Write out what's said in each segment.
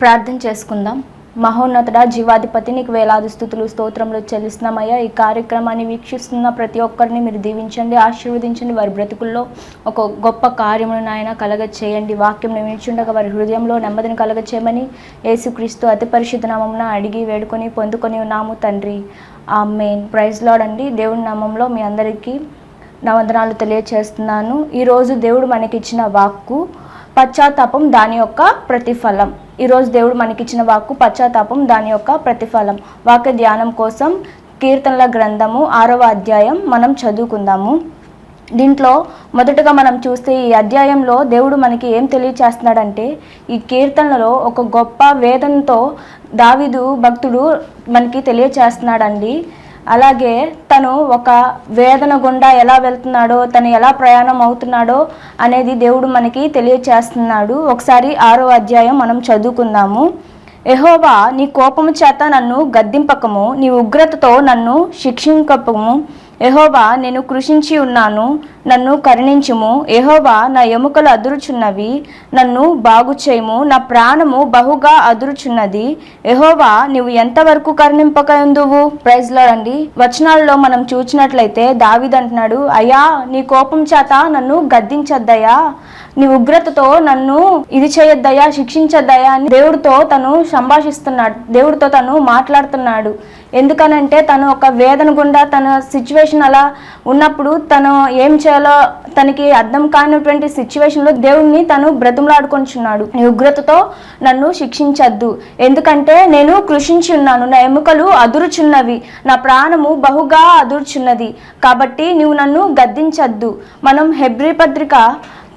ప్రార్థన చేసుకుందాం. మహోన్నతుడా, జీవాధిపతి, నీకు వేలాది స్తుతులు స్తోత్రములు చెల్లిస్తున్నామయ్యా. ఈ కార్యక్రమాన్ని వీక్షిస్తున్న ప్రతి ఒక్కరిని మీరు దీవించండి, ఆశీర్వదించండి. వారి బ్రతుకుల్లో ఒక గొప్ప కార్యమును నాయన కలగ చేయండి. వాక్యం వినిచుండగా వారి హృదయంలో నెమ్మదిని కలగ చేయమని యేసుక్రీస్తు అతి పరిశుద్ధ నామమున అడిగి వేడుకొని పొందుకొని ఉన్నాము తండ్రి, ఆమేన్. ప్రైజ్ లార్డ్ అండి. దేవుని నామంలో మీ అందరికీ నా వందనాలు తెలియచేస్తున్నాను. ఈరోజు దేవుడు మనకిచ్చిన వాక్కు పశ్చాత్తాపం, దాని యొక్క ప్రతిఫలం. ఈరోజు దేవుడు మనకిచ్చిన వాక్కు పశ్చాత్తాపం, దాని యొక్క ప్రతిఫలం. వాక్య ధ్యానం కోసం కీర్తనల గ్రంథము 6వ అధ్యాయం మనం చదువుకుందాము. దీంట్లో మొదటగా మనం చూస్తే ఈ అధ్యాయంలో దేవుడు మనకి ఏం తెలియచేస్తున్నాడంటే, ఈ కీర్తనలో ఒక గొప్ప వేదనతో దావీదు భక్తుడు మనకి తెలియచేస్తున్నాడండి. అలాగే తను ఒక వేదన గుండా ఎలా వెళ్తున్నాడో, తను ఎలా ప్రయాణం అవుతున్నాడో అనేది దేవుడు మనకి తెలియచేస్తున్నాడు. ఒకసారి 6వ అధ్యాయం మనం చదువుకుందాము. యెహోవా, నీ కోపము చేత నన్ను గద్దింపకము, నీ ఉగ్రతతో నన్ను శిక్షింపకము. యెహోవా, నేను కృషించి ఉన్నాను, నన్ను కరుణించుము. యెహోవా, నా ఎముకలు అదురుచున్నవి, నన్ను బాగు చేయుము. నా ప్రాణము బహుగా అదురుచున్నది. యెహోవా, నీవు ఎంతవరకు కరుణింపకందువు? ప్రైజ్ లార్డ్ అండి. వచనాల్లో మనం చూసినట్లయితే దావీదు అంటున్నాడు, అయ్యా, నీ కోపం చేత నన్ను గద్దించద్దయ్యా, నీ ఉగ్రతతో నన్ను ఇది చేయొద్దయ్యా, శిక్షించద్దయ్యా అని దేవుడితో తను సంభాషిస్తున్నాడు, దేవుడితో తను మాట్లాడుతున్నాడు. ఎందుకనంటే తను ఒక వేదన గుండా తన సిచ్యువేషన్ అలా ఉన్నప్పుడు తను ఏం చేయాలో తనకి అర్థం కానిటువంటి సిచ్యువేషన్లో దేవుడిని తను బ్రతిమలాడుకొంచున్నాడు. నీ ఉగ్రతతో నన్ను శిక్షించద్దు, ఎందుకంటే నేను కృషించి ఉన్నాను, నా ఎముకలు అదురుచున్నవి, నా ప్రాణము బహుగా అదురుచున్నది, కాబట్టి నీవు నన్ను గద్దించద్దు. మనం హెబ్రీ పత్రిక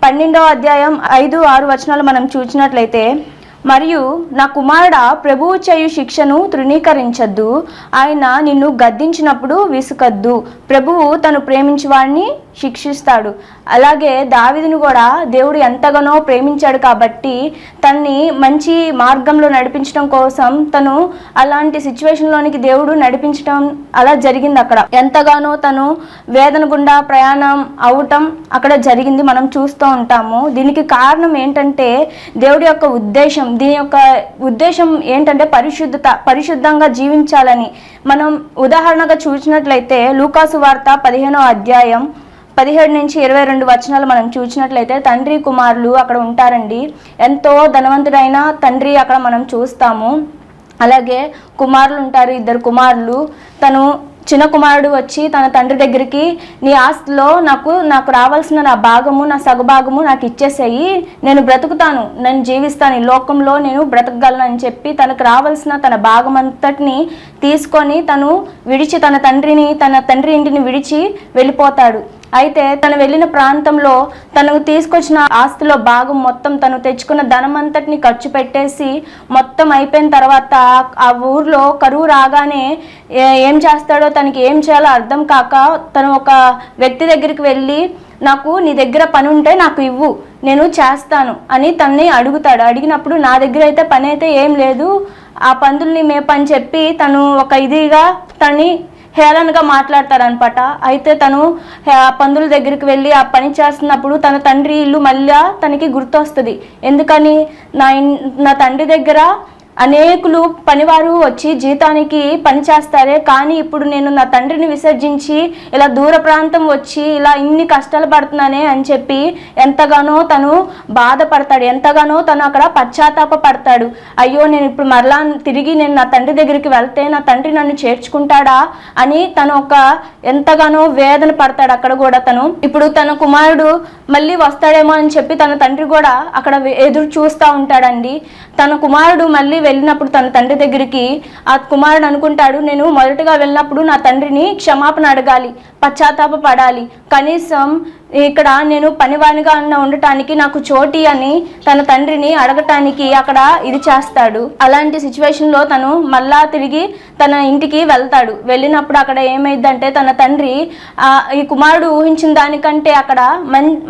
12వ అధ్యాయం 5-6 వచనాలు మనం చూసినట్లయితే, మరియు నా కుమారుడా, ప్రభువు చేయు శిక్షను తృణీకరించద్దు, ఆయన నిన్ను గద్దించినప్పుడు విసుకద్దు, ప్రభువు తను ప్రేమించి వాడిని శిక్షిస్తాడు. అలాగే దావీదును కూడా దేవుడు ఎంతగానో ప్రేమించాడు కాబట్టి తన్ని మంచి మార్గంలో నడిపించడం కోసం తను అలాంటి సిచ్యువేషన్లోనికి దేవుడు నడిపించడం అలా జరిగింది. అక్కడ ఎంతగానో తను వేదన గుండా ప్రయాణం అవటం అక్కడ జరిగింది, మనం చూస్తూ ఉంటాము. దీనికి కారణం ఏంటంటే దేవుడి యొక్క ఉద్దేశం. దీని యొక్క ఉద్దేశం ఏంటంటే పరిశుద్ధంగా జీవించాలని. మనం ఉదాహరణగా చూసినట్లయితే లూకాసు వార్త 15వ అధ్యాయం 17-22 వచనాలు మనం చూసినట్లయితే తండ్రి కుమారులు అక్కడ ఉంటారండి. ఎంతో ధనవంతుడైన తండ్రి అక్కడ మనం చూస్తాము. అలాగే కుమారులు ఉంటారు, 2 కుమారులు. తను చిన్న కుమారుడు వచ్చి తన తండ్రి దగ్గరికి, నీ ఆస్తిలో నాకు రావాల్సిన నా భాగము, నా సగభాగము నాకు ఇచ్చేసేయి, నేను బ్రతుకుతాను, నేను జీవిస్తాను, ఈ లోకంలో నేను బ్రతకగలను అని చెప్పి తనకు రావాల్సిన తన భాగం అంతటిని తీసుకొని తను విడిచి తన తండ్రి ఇంటిని విడిచి వెళ్ళిపోతాడు. అయితే తను వెళ్ళిన ప్రాంతంలో తను తీసుకొచ్చిన ఆస్తిలో భాగం మొత్తం, తను తెచ్చుకున్న ధనం అంతటిని ఖర్చు పెట్టేసి మొత్తం అయిపోయిన తర్వాత ఆ ఊర్లో కరువు రాగానే ఏం చేస్తాడో, తనకి ఏం చేయాలో అర్థం కాక తను ఒక వ్యక్తి దగ్గరికి వెళ్ళి, నాకు నీ దగ్గర పని ఉంటే నాకు ఇవ్వు, నేను చేస్తాను అని తనని అడుగుతాడు. అడిగినప్పుడు నా దగ్గర అయితే పని అయితే ఏం లేదు, ఆ పందుల్ని మేపని చెప్పి తను ఒక ఇదిగా తనని హేళనగా మాట్లాడతారనమాట. అయితే తను పందుల దగ్గరికి వెళ్ళి ఆ పని చేస్తున్నప్పుడు తన తండ్రి ఇల్లు మళ్ళీ తనకి గుర్తొస్తుంది. ఎందుకని, నా తండ్రి దగ్గర అనేకులు పనివారు వచ్చి జీతానికి పని చేస్తారే, కానీ ఇప్పుడు నేను నా తండ్రిని విసర్జించి ఇలా దూర ప్రాంతం వచ్చి ఇలా ఇన్ని కష్టాలు పడుతున్నానే అని చెప్పి ఎంతగానో తను బాధపడతాడు, ఎంతగానో తను అక్కడ పశ్చాత్తాప పడతాడు. అయ్యో, నేను ఇప్పుడు మరలా తిరిగి నేను నా తండ్రి దగ్గరికి వెళ్తే నా తండ్రి నన్ను చేర్చుకుంటాడా అని తను ఎంతగానో వేదన పడతాడు. అక్కడ కూడా తను ఇప్పుడు తన కుమారుడు మళ్ళీ వస్తాడేమో అని చెప్పి తన తండ్రి కూడా అక్కడ ఎదురు చూస్తూ ఉంటాడండి. తన కుమారుడు మళ్ళీ వెళ్ళినప్పుడు తన తండ్రి దగ్గరికి ఆ కుమారుడు అనుకుంటాడు, నేను మొదటగా వెళ్ళినప్పుడు నా తండ్రిని క్షమాపణ అడగాలి, పశ్చాత్తాప పడాలి, కనీసం ఇక్కడ నేను పనివానిగా ఉండటానికి నాకు చోటి అని తన తండ్రిని అడగటానికి అక్కడ ఇది చేస్తాడు. అలాంటి సిచ్యువేషన్లో తను మళ్ళా తిరిగి తన ఇంటికి వెళ్తాడు. వెళ్ళినప్పుడు అక్కడ ఏమైందంటే తన తండ్రి ఈ కుమారుడు ఊహించిన దానికంటే అక్కడ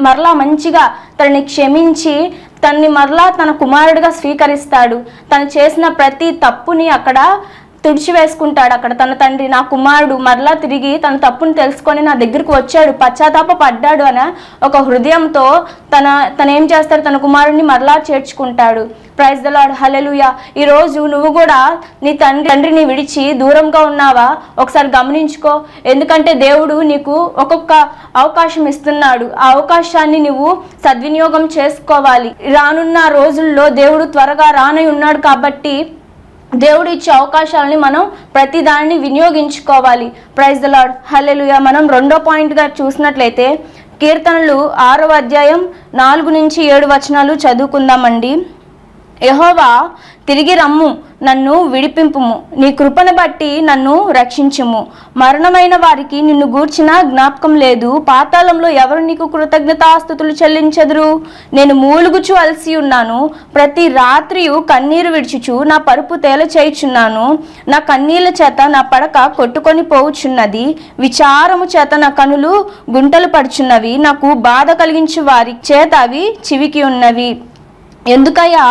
మరలా మంచిగా తనని క్షమించి తనని మరలా తన కుమారుడిగా స్వీకరిస్తాడు. తను చేసిన ప్రతి తప్పుని అక్కడ తుడిచివేసుకుంటాడు అక్కడ తన తండ్రి. నా కుమారుడు మరలా తిరిగి తన తప్పును తెలుసుకొని నా దగ్గరకు వచ్చాడు, పశ్చాత్తాప పడ్డాడు అనే ఒక హృదయంతో తన ఏం చేస్తాడు, తన కుమారుడిని మరలా చేర్చుకుంటాడు. ప్రైజ్ ద లార్డ్, హల్లెలూయా. ఈరోజు నువ్వు కూడా నీ తండ్రిని విడిచి దూరంగా ఉన్నావా? ఒకసారి గమనించుకో. ఎందుకంటే దేవుడు నీకు ఒక్కొక్క అవకాశం ఇస్తున్నాడు. ఆ అవకాశాన్ని నువ్వు సద్వినియోగం చేసుకోవాలి. రానున్న రోజుల్లో దేవుడు త్వరగా రానై ఉన్నాడు కాబట్టి దేవుడు ఇచ్చే అవకాశాలని మనం ప్రతి దాన్ని వినియోగించుకోవాలి. ప్రైజ్ ద లార్డ్, హల్లెలూయా. మనం రెండో పాయింట్గా చూసినట్లయితే కీర్తనలు 6వ అధ్యాయం 4-7 వచనాలు చదువుకుందామండి. యెహోవా తిరిగి రమ్ము, నన్ను విడిపింపుము, నీ కృపను బట్టి నన్ను రక్షించుము. మరణమైన వారికి నిన్ను గూర్చిన జ్ఞాపకం లేదు, పాతాళంలో ఎవరు నీకు కృతజ్ఞతాస్తుతులు చెల్లించెదరు? నేను మూలుగుచు అలసి ఉన్నాను, ప్రతి రాత్రియు కన్నీరు విడుచుచు నా పరుపు తేల చేయుచున్నాను. నా కన్నీళ్ల చేత నా పడక కొట్టుకొని పోవుచున్నది, విచారము చేత నా కనులు గుంటలు పడుచున్నవి, నాకు బాధ కలిగించు వారి చేత అవి చివికి ఉన్నవి. ఎందుకయ్యా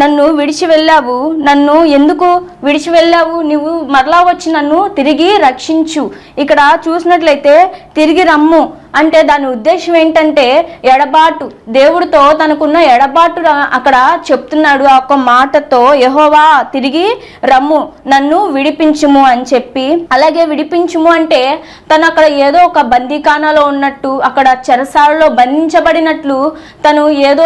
నన్ను విడిచి వెళ్ళావు? నన్ను ఎందుకు విడిచి వెళ్ళావు? నువ్వు మరలా వచ్చి నన్ను తిరిగి రక్షించు. ఇక్కడ చూసినట్లయితే తిరిగి రమ్ము అంటే దాని ఉద్దేశం ఏంటంటే ఎడబాటు, దేవుడితో తనకున్న ఎడబాటు అక్కడ చెప్తున్నాడు. ఆ ఒక్క మాటతో యెహోవా తిరిగి రమ్ము, నన్ను విడిపించుము అని చెప్పి. అలాగే విడిపించుము అంటే తను అక్కడ ఏదో ఒక బందీఖానాలో ఉన్నట్టు, అక్కడ చెరసాలలో బంధించబడినట్లు, తను ఏదో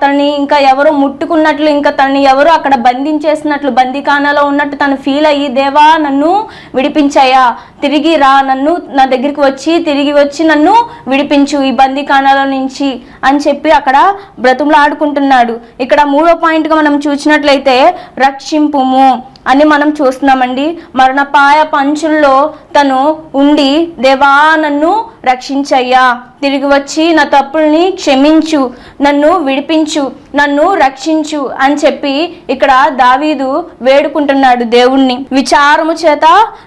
తనని ఇంకా ఎవరో ముట్టుకున్నట్లు, ఇంకా తనని ఎవరో అక్కడ బంధించేసినట్లు, బందీఖానాలో ఉన్నట్టు తను ఫీల్ అయ్యి, దేవా నన్ను విడిపించాయా, తిరిగి రా, నన్ను నా దగ్గరికి వచ్చి తిరిగి వచ్చి నన్ను విడిపించు ఈ బందీఖానాల నుంచి అని చెప్పి అక్కడ బ్రతుములాడుకుంటున్నాడు. ఇక్కడ 3వ పాయింట్గా మనం చూసినట్లయితే రక్షింపుము అని మనం చూస్తున్నామండి. మరణపాయ పంచుల్లో తను ఉండి, దేవా నన్ను రక్షించయ్యా, తిరిగి వచ్చి నా తప్పుల్ని క్షమించు, నన్ను విడిపించు, నన్ను రక్షించు అని చెప్పి ఇక్కడ దావీదు వేడుకుంటున్నాడు దేవుణ్ణి. విచారము చేత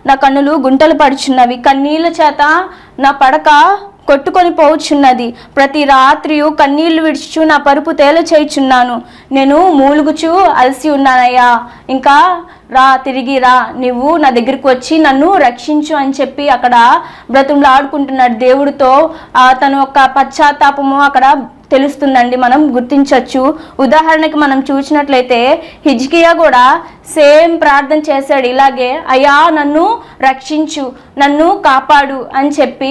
నా కన్నులు గుంటలు పడుచున్నవి, కన్నీళ్ళ చేత నా పడక కొట్టుకొని పోవచ్చున్నది, ప్రతి రాత్రియు కన్నీళ్లు విడుచు నా పరుపు తేల చేయుచున్నాను, నేను మూలుగుచు అలసి ఉన్నానయ్యా, ఇంకా రా, తిరిగి రా, నువ్వు నా దగ్గరికి వచ్చి నన్ను రక్షించు అని చెప్పి అక్కడ బ్రతుములాడుకుంటున్నాడు దేవుడితో. తన యొక్క పశ్చాత్తాపము అక్కడ తెలుస్తుందండి, మనం గుర్తించవచ్చు. ఉదాహరణకి మనం చూసినట్లయితే హిజ్కియా కూడా సేమ్ ప్రార్థన చేశాడు ఇలాగే, అయ్యా నన్ను రక్షించు, నన్ను కాపాడు అని చెప్పి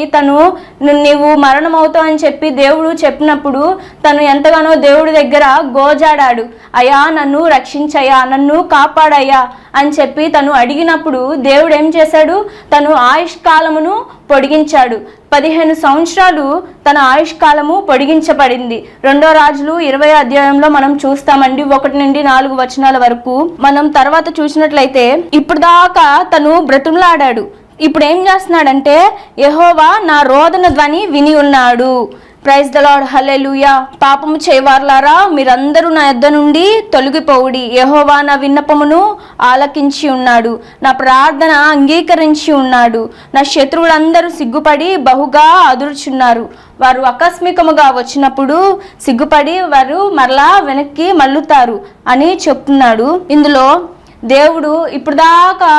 నీవు మరణం అవుతావు అని చెప్పి దేవుడు చెప్పినప్పుడు తను ఎంతగానో దేవుడి దగ్గర గోజాడాడు, అయ్యా నన్ను రక్షించయ్యా, నన్ను కాపాడయ్యా అని చెప్పి తను అడిగినప్పుడు దేవుడు ఏం చేశాడు, తను ఆయుష్కాలమును పొడిగించాడు. 15 సంవత్సరాలు తన ఆయుష్కాలము పొడిగించబడింది. 2వ రాజులు 20వ అధ్యాయంలో మనం చూస్తామండి, 1-4 వచనాల వరకు. మనం తర్వాత చూసినట్లయితే ఇప్పుడు దాకా తను బ్రతుములాడాడు, ఇప్పుడు ఏం చేస్తున్నాడంటే యెహోవా నా రోదన ధ్వని విని ఉన్నాడు. ప్రైజ్ ద లార్డ్, హల్లెలూయా. పాపము చేయవారులారా మీరందరూ నా యొద్ద నుండి తొలగిపోవుడి, యెహోవా నా విన్నపమును ఆలకించి ఉన్నాడు, నా ప్రార్థన అంగీకరించి ఉన్నాడు. నా శత్రువులందరూ సిగ్గుపడి బహుగా అదురుచున్నారు, వారు ఆకస్మికముగా వచ్చినప్పుడు సిగ్గుపడి వారు మరలా వెనక్కి మళ్ళుతారు అని చెప్తున్నాడు. ఇందులో దేవుడు ఇప్పుడు దాకా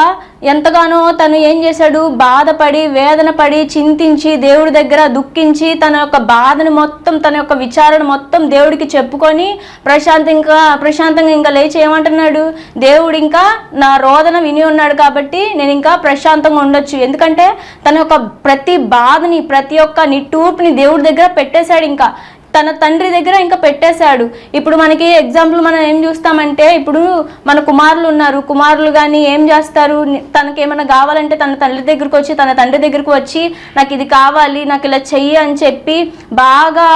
ఎంతగానో తను ఏం చేశాడు, బాధపడి వేదన పడి చింతించి దేవుడి దగ్గర దుఃఖించి తన యొక్క బాధను మొత్తం, తన యొక్క విచారణ మొత్తం దేవుడికి చెప్పుకొని ప్రశాంతంగా ఇంకా లేచి ఏమంటున్నాడు, దేవుడు ఇంకా నా రోదన విని ఉన్నాడు కాబట్టి నేను ఇంకా ప్రశాంతంగా ఉండొచ్చు. ఎందుకంటే తన యొక్క ప్రతి బాధని, ప్రతి ఒక్క నిట్టూర్పుని దేవుడి దగ్గర పెట్టేశాడు, ఇంకా తన తండ్రి దగ్గర ఇంకా పెట్టేశాడు. ఇప్పుడు మనకి ఎగ్జాంపుల్ మనం ఏం చూస్తామంటే, ఇప్పుడు మన కుమారులు ఉన్నారు, కుమారులు కానీ ఏం చేస్తారు, తనకి ఏమైనా కావాలంటే తన తండ్రి దగ్గరకు వచ్చి నాకు ఇది కావాలి, నాకు ఇలా చెయ్యి అని చెప్పి బాగా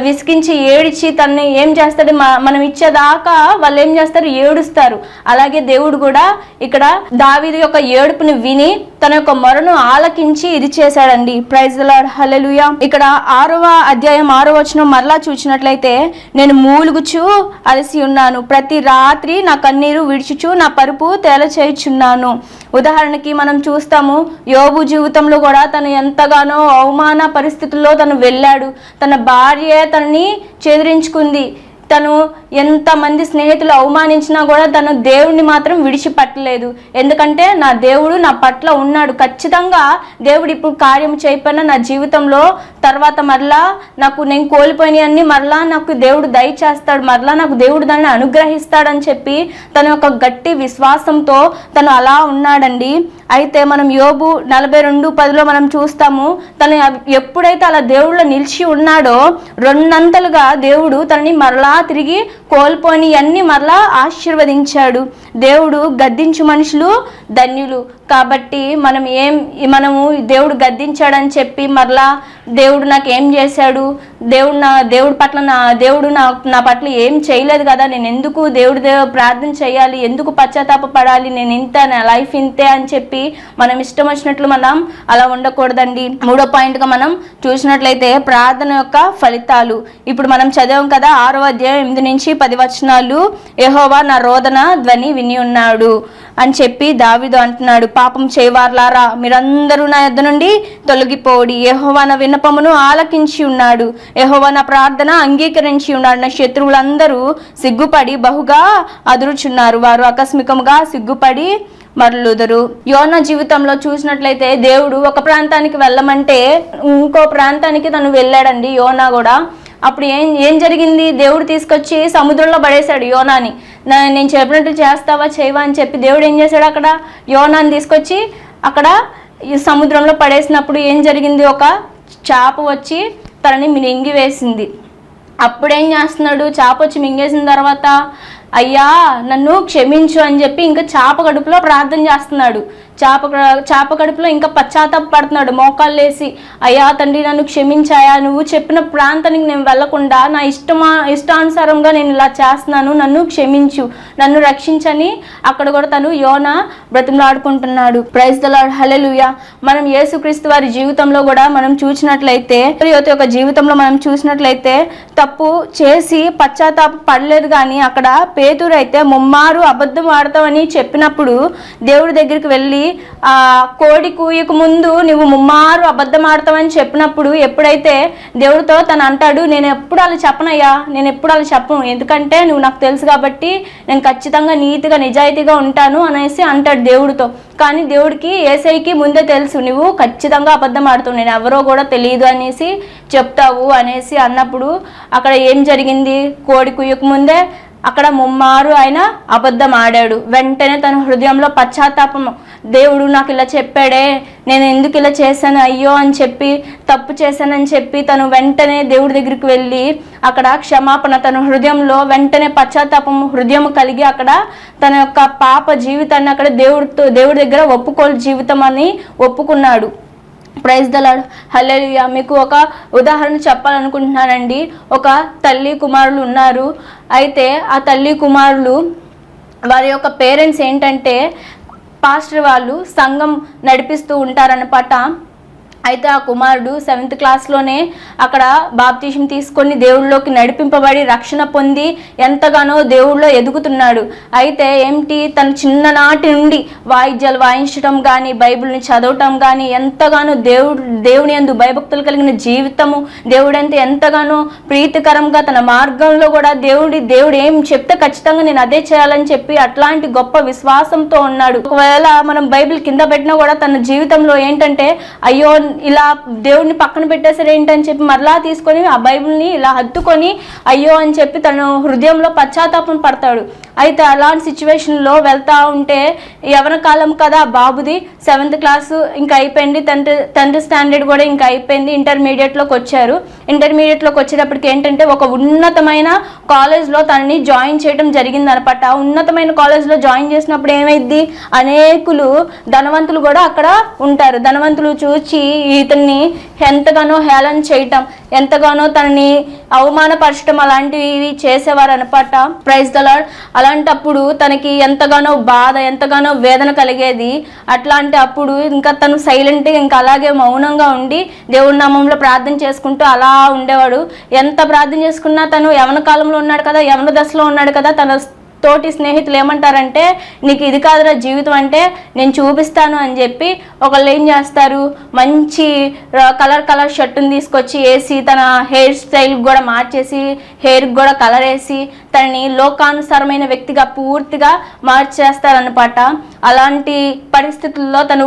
విసిగించి ఏడిచి తనని ఏం చేస్తాడు, మనం ఇచ్చేదాకా వాళ్ళు ఏం చేస్తారు, ఏడుస్తారు. అలాగే దేవుడు కూడా ఇక్కడ దావీదు యొక్క ఏడుపుని విని తన యొక్క మొరను ఆలకించి ఇది చేశాడండి. ప్రైజ్ ది లార్డ్, హల్లెలూయా. ఇక్కడ 6వ అధ్యాయం 6వ వచనం మరలా చూసినట్లయితే, నేను మూలుగుచు అలసి ఉన్నాను, ప్రతి రాత్రి నా కన్నీరు విడిచుచు నా పరుపు తేల చేయుచున్నాను. ఉదాహరణకి మనం చూస్తాము, యోబు జీవితంలో కూడా తను ఎంతగానో అవమాన పరిస్థితుల్లో తను వెళ్ళాడు, తన భార్య తనని చెదిరించుకుంది, తను ఎంతమంది స్నేహితులు అవమానించినా కూడా తను దేవుడిని మాత్రం విడిచిపెట్టలేదు. ఎందుకంటే నా దేవుడు నా పట్ల ఉన్నాడు, ఖచ్చితంగా దేవుడు ఇప్పుడు కార్యం చేయకపోయినా నా జీవితంలో తర్వాత మరలా నేను కోల్పోయినవన్నీ మరలా నాకు దేవుడు దయచేస్తాడు, మరలా నాకు దేవుడు దాన్ని అనుగ్రహిస్తాడని చెప్పి తన యొక్క గట్టి విశ్వాసంతో తను అలా ఉన్నాడండి. అయితే మనం యోబు 42:10 మనం చూస్తాము, తను ఎప్పుడైతే అలా దేవుళ్ళో నిలిచి ఉన్నాడో రెండంతలుగా దేవుడు తనని మరలా తిరిగి కోల్పోని అన్ని మరలా ఆశీర్వదించాడు. దేవుడు గద్దించు మనుషులు ధన్యులు. కాబట్టి మనము దేవుడు గద్దించాడని చెప్పి మరలా దేవుడు నాకు ఏం చేశాడు, దేవుడు నా పట్ల ఏం చేయలేదు కదా, నేను ఎందుకు ప్రార్థన చేయాలి, ఎందుకు పశ్చాత్తాప పడాలి, నేను ఇంత నా లైఫ్ ఇంతే అని చెప్పి మనం ఇష్టం వచ్చినట్లు మనం అలా ఉండకూడదండి. 3వ పాయింట్గా మనం చూసినట్లయితే ప్రార్థన యొక్క ఫలితాలు. ఇప్పుడు మనం చదివాం కదా 6వ అధ్యాయం 8-10 వచనాలు, యెహోవా నా రోదన ధ్వని విని ఉన్నాడు అని చెప్పి దావీదు అంటున్నాడు. పాపం చేయవార్లారా మీరందరూ నా యొద్ద నుండి తొలగిపోడి, యెహోవా నా విన్నపమును ఆలకించి ఉన్నాడు, యెహోవా నా ప్రార్థన అంగీకరించి ఉన్నాడు. నా శత్రువులందరూ సిగ్గుపడి బహుగా అదురుచున్నారు, వారు ఆకస్మికంగా సిగ్గుపడి మరలుదురు. యోనా జీవితంలో చూసినట్లయితే దేవుడు ఒక ప్రాంతానికి వెళ్ళమంటే ఇంకో ప్రాంతానికి తను వెళ్ళాడండి యోనా కూడా. అప్పుడు ఏం జరిగింది, దేవుడు తీసుకొచ్చి సముద్రంలో పడేశాడు యోనాని. నేను చెప్పినట్టు చేస్తావా చేయవా అని చెప్పి దేవుడు ఏం చేశాడు, అక్కడ యోనాని తీసుకొచ్చి అక్కడ ఈ సముద్రంలో పడేసినప్పుడు ఏం జరిగింది, ఒక చేప వచ్చి తనని మింగివేసింది. అప్పుడేం చేస్తున్నాడు, చేప వచ్చి మింగేసిన తర్వాత అయ్యా నన్ను క్షమించు అని చెప్పి ఇంకా చేప కడుపులో ప్రార్థన చేస్తున్నాడు. చేప కడుపులో ఇంకా పశ్చాత్తాప పడుతున్నాడు, మోకాళ్ళు వేసి, అయ్యా తండ్రి నన్ను క్షమించాయా, నువ్వు చెప్పిన ప్రాంతానికి నేను వెళ్లకుండా నా ఇష్టానుసారంగా నేను ఇలా చేస్తున్నాను, నన్ను క్షమించు, నన్ను రక్షించని అక్కడ కూడా తను యోనా బ్రతిమలాడుకుంటున్నాడు. ప్రైజ్ ది లార్డ్, హల్లెలూయా. మనం యేసుక్రీస్తు వారి జీవితంలో కూడా మనం చూసినట్లయితే, యోత యొక్క జీవితంలో మనం చూసినట్లయితే తప్పు చేసి పశ్చాత్తాప పడలేదు. కానీ అక్కడ పేతురు అయితే ముమ్మారు అబద్ధం ఆడతావని చెప్పినప్పుడు దేవుడి దగ్గరికి వెళ్ళి ఆ కోడి కూయకు ముందు నువ్వు ముమ్మారు అబద్ధం ఆడతావని చెప్పినప్పుడు ఎప్పుడైతే దేవుడితో తను అంటాడు, నేను ఎప్పుడు అలా చెప్పనయ్యా, నేను ఎప్పుడు అలా చెప్పను, ఎందుకంటే నువ్వు నాకు తెలుసు కాబట్టి నేను ఖచ్చితంగా నీతిగా నిజాయితీగా ఉంటాను అనేసి అంటాడు దేవుడితో. కానీ దేవుడికి యేసయ్యకి ముందే తెలుసు, నువ్వు ఖచ్చితంగా అబద్ధం ఆడుతావు, నేను ఎవరో కూడా తెలియదు అనేసి చెప్తావు అనేసి అన్నప్పుడు అక్కడ ఏం జరిగింది, కోడి కుయ్యకు ముందే అక్కడ ముమ్మారు ఆయన అబద్ధం ఆడాడు. వెంటనే తన హృదయంలో పశ్చాత్తాపం, దేవుడు నాకు ఇలా చెప్పాడే, నేను ఎందుకు ఇలా చేశాను అయ్యో అని చెప్పి, తప్పు చేశానని చెప్పి తను వెంటనే దేవుడి దగ్గరికి వెళ్ళి అక్కడ క్షమాపణ, తన హృదయంలో వెంటనే పశ్చాత్తాపం హృదయం కలిగి అక్కడ తన యొక్క పాప జీవితాన్ని అక్కడ దేవుడి దగ్గర జీవితం అని ఒప్పుకున్నాడు. ప్రైజ్ ది లార్డ్, హల్లెలూయా. మీకు ఒక ఉదాహరణ చెప్పాలనుకుంటున్నానండి. ఒక తల్లి కుమారులు ఉన్నారు. అయితే ఆ తల్లి కుమారులు వారి యొక్క పేరెంట్స్ ఏంటంటే పాస్టర్ వాళ్ళు సంఘం నడిపిస్తూ ఉంటారన్నమాట. అయితే ఆ కుమారుడు 7th క్లాస్లోనే అక్కడ బాప్తిసం తీసుకొని దేవుళ్ళలోకి నడిపింపబడి రక్షణ పొంది ఎంతగానో దేవుళ్ళో ఎదుగుతున్నాడు. అయితే తన చిన్ననాటి నుండి వాయిద్యాలు వాయించడం కానీ, బైబిల్ని చదవటం కానీ, ఎంతగానో దేవుని యందు భయభక్తులు కలిగిన జీవితము, దేవుడంటే ఎంతగానో ప్రీతికరంగా తన మార్గంలో కూడా దేవుడు ఏం చెప్తే ఖచ్చితంగా నేను అదే చేయాలని చెప్పి అట్లాంటి గొప్ప విశ్వాసంతో ఉన్నాడు. ఒకవేళ మనం బైబిల్ కింద పెట్టినా కూడా తన జీవితంలో ఏంటంటే అయ్యో ఇలా దేవుడిని పక్కన పెట్టేసారు ఏంటని చెప్పి మరలా తీసుకొని ఆ బైబిల్ని ఇలా హత్తుకొని అయ్యో అని చెప్పి తన హృదయంలో పశ్చాత్తాపం పడతాడు. అయితే అలాంటి సిచ్యువేషన్లో వెళ్తా ఉంటే యవ్వన కాలం కదా బాబుది, 7th క్లాస్ ఇంకా అయిపోయింది, 10th స్టాండర్డ్ కూడా ఇంకా అయిపోయింది, ఇంటర్మీడియట్లోకి వచ్చారు. ఇంటర్మీడియట్లోకి వచ్చేటప్పటికి ఏంటంటే ఒక ఉన్నతమైన కాలేజ్లో తనని జాయిన్ చేయడం జరిగింది అనమాట. ఉన్నతమైన కాలేజ్లో జాయిన్ చేసినప్పుడు ఏమైంది, అనేకులు ధనవంతులు కూడా అక్కడ ఉంటారు. ధనవంతులు చూచి ఇతన్ని ఎంతగానో హేళన చేయటం, ఎంతగానో తనని అవమానపరచడం అలాంటివి చేసేవారు అనమాట. Praise the lord. అలాంటప్పుడు తనకి ఎంతగానో బాధ, ఎంతగానో వేదన కలిగేది. అట్లాంటి అప్పుడు ఇంకా తను సైలెంట్గా ఇంకా అలాగే మౌనంగా ఉండి దేవుడి నామంలో ప్రార్థన చేసుకుంటూ అలా ఉండేవాడు. ఎంత ప్రార్థన చేసుకున్నా తను యవన కాలంలో ఉన్నాడు కదా, యవన దశలో ఉన్నాడు కదా, తనతో తోటి స్నేహితులు ఏమంటారంటే, నీకు ఇది కాదురా జీవితం అంటే, నేను చూపిస్తాను అని చెప్పి ఒకళ్ళు ఏం చేస్తారు, మంచి కలర్ షర్టుని తీసుకొచ్చి వేసి తన హెయిర్ స్టైల్ కూడా మార్చేసి హెయిర్కి కూడా కలర్ వేసి తనని లోకానుసారమైన వ్యక్తిగా పూర్తిగా మార్చేస్తారనమాట. అలాంటి పరిస్థితుల్లో తను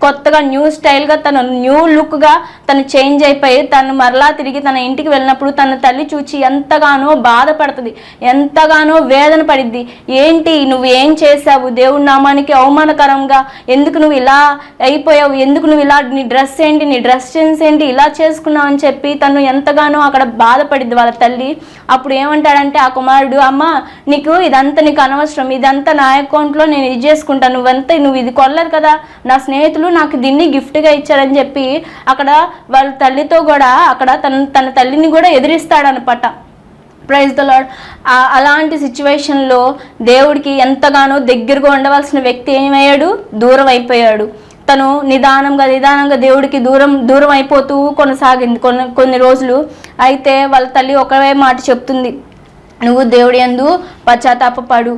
కొత్తగా న్యూ స్టైల్గా తను న్యూ లుక్గా తను చేంజ్ అయిపోయి తను మరలా తిరిగి తన ఇంటికి వెళ్ళినప్పుడు తన తల్లి చూచి ఎంతగానో బాధపడుతుంది, ఎంతగానో వేదన పడిద్ది. ఏంటి నువ్వు ఏం చేసావు, దేవుడి నామానికి అవమానకరంగా ఎందుకు నువ్వు ఇలా అయిపోయావు, ఎందుకు నువ్వు ఇలా, నీ డ్రెస్ ఏంటి, నీ డ్రెస్ సెన్స్ ఏంటి, ఇలా చేసుకున్నావు అని చెప్పి తను ఎంతగానో అక్కడ బాధపడిద్ది వాళ్ళ తల్లి. అప్పుడు ఏమంటాడంటే ఆ కుమారుడు, అమ్మ నీకు ఇదంతా నీకు అనవసరం, ఇదంతా నా అకౌంట్లో నేను ఇది చేసుకుంటాను, నువ్వు ఇది కొనలేదు కదా, నా స్నేహితులు నాకు దీన్ని గిఫ్ట్గా ఇచ్చారని చెప్పి అక్కడ వాళ్ళ తల్లితో కూడా అక్కడ తన తల్లిని కూడా ఎదిరిస్తాడనమాట. Praise the lord. అలాంటి సిచ్యువేషన్లో దేవుడికి ఎంతగానో దగ్గరగా ఉండవలసిన వ్యక్తి ఏమయ్యాడు, దూరం అయిపోయాడు. తను నిదానంగా దేవుడికి దూరం అయిపోతూ కొనసాగింది కొన్ని రోజులు. అయితే వాళ్ళ తల్లి ఒకే మాట చెప్తుంది, నువ్వు దేవుడి యందు పశ్చాత్తాపపడు,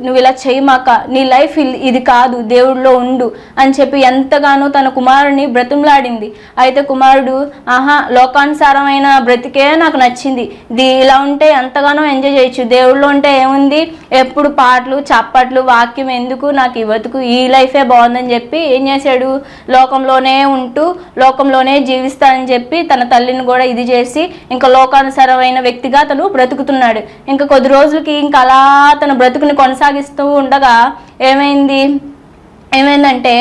నువ్వు ఇలా చేయమాక, నీ లైఫ్ ఇది కాదు, దేవుడిలో ఉండు అని చెప్పి ఎంతగానో తన కుమారుడిని బ్రతిమలాడింది. అయితే కుమారుడు, లోకానుసారమైన బ్రతికే నాకు నచ్చింది, ఇలా ఉంటే ఎంతగానో ఎంజాయ్ చేయొచ్చు, దేవుడిలో ఉంటే ఏముంది, ఎప్పుడు పాటలు చప్పట్లు వాక్యం ఎందుకు, నాకు ఈ బతుకు ఈ లైఫే బాగుందని చెప్పి ఏం చేశాడు, లోకంలోనే ఉంటూ లోకంలోనే జీవిస్తానని చెప్పి తన తల్లిని కూడా ఇది చేసి ఇంకా లోకానుసారమైన వ్యక్తిగా తను బ్రతుకుతున్నాడు. ఇంకా కొద్ది రోజులకి ఇంకా అలా తన బ్రతుకుని కొనసాగిస్తూ ఉండగా ఏమైందంటే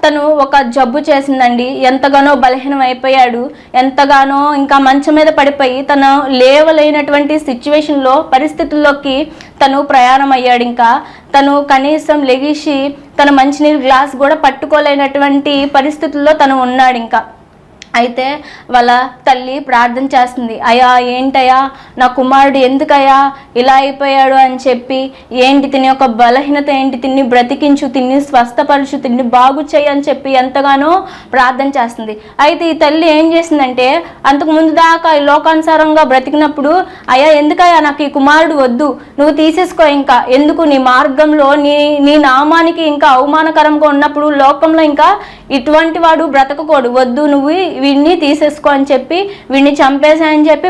తను ఒక జబ్బు చేసిందండి. ఎంతగానో బలహీనం అయిపోయాడు, ఎంతగానో ఇంకా మంచం మీద పడిపోయి తను లేవలేనటువంటి పరిస్థితుల్లోకి తను ప్రయాణం అయ్యాడు. ఇంకా తను కనీసం లెగిసి తన మంచినీరు గ్లాస్ కూడా పట్టుకోలేనటువంటి పరిస్థితుల్లో తను ఉన్నాడు. ఇంకా అయితే వాళ్ళ తల్లి ప్రార్థన చేస్తుంది, అయ్యా ఏంటయ్యా నా కుమారుడు ఎందుకయ్యా ఇలా అయిపోయాడు అని చెప్పి, ఏంటి తిని యొక్క బలహీనత ఏంటి, తిన్ని బ్రతికించు, తిన్ని స్వస్థపరచు, తిన్ని బాగు చేయి అని చెప్పి ఎంతగానో ప్రార్థన చేస్తుంది. అయితే ఈ తల్లి ఏం చేసిందంటే, అంతకుముందు దాకా ఈ లోకానుసారంగా బ్రతికినప్పుడు, అయ్యా ఎందుకయ్యా నాకు ఈ కుమారుడు వద్దు, నువ్వు తీసేసుకో, ఇంకా ఎందుకు నీ మార్గంలో నీ నామానికి ఇంకా అవమానకరంగా ఉన్నప్పుడు లోకంలో ఇంకా ఇటువంటి వాడు బ్రతకకూడదు, వద్దు నువ్వు వీడిని తీసేసుకో అని చెప్పి, వీడిని చంపేసాయని చెప్పి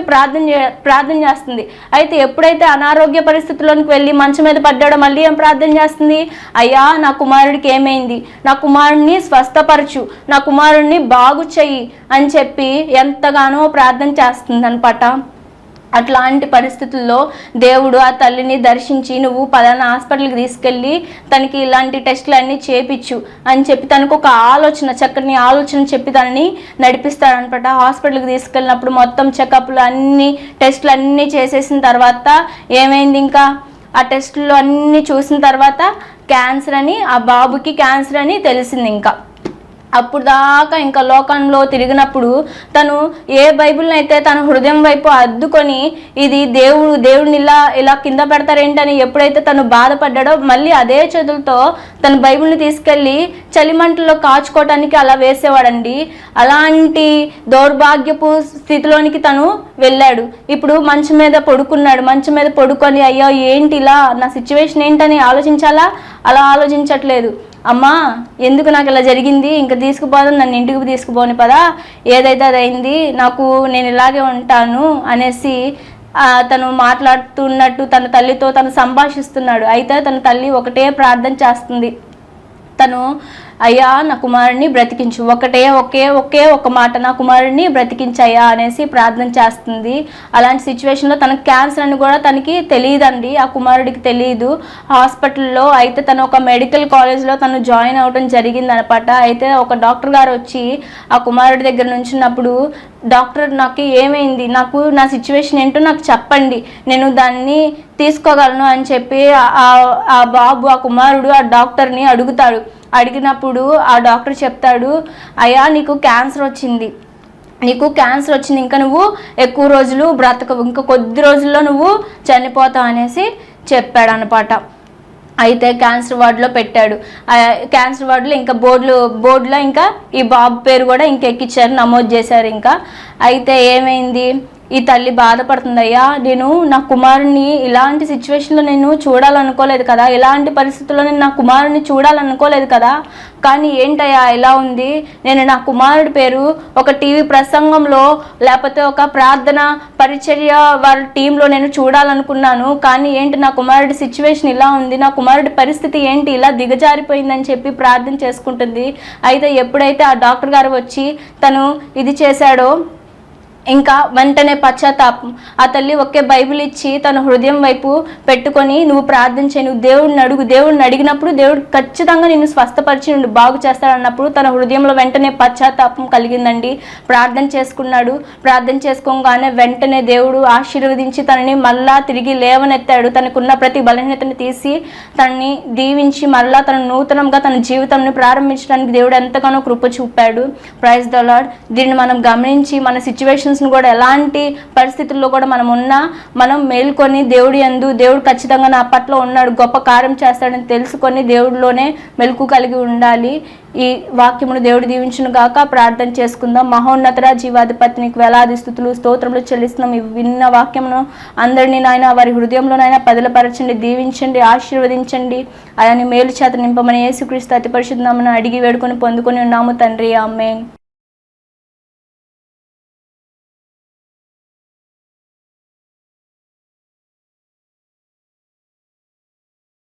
ప్రార్థన చేస్తుంది. అయితే ఎప్పుడైతే అనారోగ్య పరిస్థితుల్లోకి వెళ్ళి మంచం మీద పడ్డాడో మళ్ళీ ఏం ప్రార్థన చేస్తుంది, అయ్యా నా కుమారుడికి ఏమైంది, నా కుమారుడిని స్వస్థపరచు, నా కుమారుడిని బాగు చెయ్యి అని చెప్పి ఎంతగానో ప్రార్థన చేస్తుంది అనమాట. అట్లాంటి పరిస్థితుల్లో దేవుడు ఆ తల్లిని దర్శించి, నువ్వు పలానా హాస్పిటల్కి తీసుకెళ్ళి తనకి ఇలాంటి టెస్టులు అన్నీ చేపించు అని చెప్పి తనకు ఒక చక్కని ఆలోచన చెప్పి తనని నడిపిస్తాడనమాట. హాస్పిటల్కి తీసుకెళ్ళినప్పుడు మొత్తం చెకప్లు అన్నీ టెస్టులు అన్నీ చేసేసిన తర్వాత ఏమైంది, ఇంకా ఆ టెస్టులు అన్నీ చూసిన తర్వాత క్యాన్సర్ అని, ఆ బాబుకి క్యాన్సర్ అని తెలిసింది. ఇంకా అప్పుడు దాకా ఇంకా లోకంలో తిరిగినప్పుడు తను ఏ బైబిల్ని అయితే తన హృదయం వైపు అద్దుకొని, ఇది దేవుడిని ఇలా కింద పెడతారేంటని ఎప్పుడైతే తను బాధపడ్డాడో మళ్ళీ అదే చేతులతో తన బైబిల్ని తీసుకెళ్ళి చలిమంటల్లో కాచుకోవటానికి అలా వేసేవాడండి. అలాంటి దౌర్భాగ్యపు స్థితిలోనికి తను వెళ్ళాడు. ఇప్పుడు మంచం మీద పడుకొని అయ్యో ఏంటి ఇలా నా సిచ్యువేషన్ ఏంటని ఆలోచించాలా, అలా ఆలోచించట్లేదు. అమ్మా ఎందుకు నాకు ఇలా జరిగింది, ఇంకా తీసుకుపోదాం, నన్ను ఇంటికి తీసుకుపోని పదా, ఏదైతే అది అయింది, నేను ఇలాగే ఉంటాను అనేసి తను మాట్లాడుతున్నట్టు తన తల్లితో తను సంభాషిస్తున్నాడు. అయితే తన తల్లి ఒకటే ప్రార్థన చేస్తుంది, తను అయ్యా నా కుమారుడిని బ్రతికించు, ఒకే ఒక మాట, నా కుమారుడిని బ్రతికించయ్యా అనేసి ప్రార్థన చేస్తుంది. అలాంటి సిచ్యువేషన్లో తనకు క్యాన్సర్ అని కూడా తనకి తెలియదండి, ఆ కుమారుడికి తెలియదు. హాస్పిటల్లో అయితే తను ఒక మెడికల్ కాలేజ్లో తను జాయిన్ అవ్వడం జరిగింది అనమాట. అయితే ఒక డాక్టర్ గారు వచ్చి ఆ కుమారుడి దగ్గర నుంచినప్పుడు, డాక్టర్ నాకు ఏమైంది, నా సిచ్యువేషన్ ఏంటో నాకు చెప్పండి, నేను దాన్ని తీసుకోగలను అని చెప్పి ఆ బాబు, ఆ కుమారుడు ఆ డాక్టర్ని అడిగినప్పుడు ఆ డాక్టర్ చెప్తాడు, అయ్యా నీకు క్యాన్సర్ వచ్చింది, ఇంకా నువ్వు ఎక్కువ రోజులు బ్రతకవు, ఇంకా కొద్ది రోజుల్లో నువ్వు చనిపోతావు అనేసి చెప్పాడు అనమాట. అయితే క్యాన్సర్ వార్డులో పెట్టాడు. క్యాన్సర్ వార్డులో ఇంకా బోర్డులో ఇంకా ఈ బాబు పేరు కూడా ఇంకా ఎక్కించారు, నమోదు చేశారు. ఇంకా అయితే ఏమైంది, ఈ తల్లి బాధపడుతుందయ్యా, నేను నా కుమారుని ఇలాంటి సిచ్యువేషన్లో నేను చూడాలనుకోలేదు కదా, ఇలాంటి పరిస్థితుల్లో నేను నా కుమారుని చూడాలనుకోలేదు కదా, కానీ ఏంటయ్యా ఇలా ఉంది, నేను నా కుమారుడి పేరు ఒక టీవీ ప్రసంగంలో లేకపోతే ఒక ప్రార్థన పరిచర్య వారి టీంలో నేను చూడాలనుకున్నాను, కానీ ఏంటి నా కుమారుడి సిచ్యువేషన్ ఇలా ఉంది, నా కుమారుడి పరిస్థితి ఏంటి ఇలా దిగజారిపోయిందని చెప్పి ప్రార్థన చేసుకుంటుంది. అయితే ఎప్పుడైతే ఆ డాక్టర్ గారు వచ్చి తను ఇది చేశాడో ఇంకా వెంటనే పశ్చాత్తాపం. ఆ తల్లి ఒకే బైబిల్ ఇచ్చి తన హృదయం వైపు పెట్టుకొని నువ్వు ప్రార్థన చేయి, నువ్వు దేవుడిని అడిగినప్పుడు దేవుడు ఖచ్చితంగా నిన్ను స్వస్థపరిచి నుండి బాగు చేస్తాడన్నప్పుడు తన హృదయంలో వెంటనే పశ్చాత్తాపం కలిగిందండి. ప్రార్థన చేసుకున్నాడు. ప్రార్థన చేసుకోగానే వెంటనే దేవుడు ఆశీర్వదించి తనని మళ్ళా తిరిగి లేవనెత్తాడు. తనకున్న ప్రతి బలహీనతని తీసి తనని దీవించి మళ్ళా తన నూతనంగా తన జీవితాన్ని ప్రారంభించడానికి దేవుడు ఎంతగానో కృప చూపాడు. Praise the Lord. దీన్ని మనం గమనించి మన సిచ్యువేషన్ కూడా ఎలాంటి పరిస్థితుల్లో కూడా మనం మేల్కొని దేవుడు ఖచ్చితంగా నా పట్ల ఉన్నాడు, గొప్ప కార్యం చేస్తాడని తెలుసుకొని దేవుడిలోనే మెలకు కలిగి ఉండాలి. ఈ వాక్యమును దేవుడు దీవించును గాక. ప్రార్థన చేసుకుందాం. మహోన్నతర జీవాధిపతి నీకు వేలాది స్తుతులు స్తోత్రములు చెల్లిస్తున్నాం. ఈ విన్న వాక్యమును అందరినీ నాయన వారి హృదయంలోనైనా పదిలపరచండి, దీవించండి, ఆశీర్వదించండి. ఆయన మేలు చేత నింపమని యేసుక్రీస్తు అతి పరిశుద్ధ నామమున అడిగి వేడుకొని పొందుకొని ఉన్నాము తండ్రి. ఆమేన్.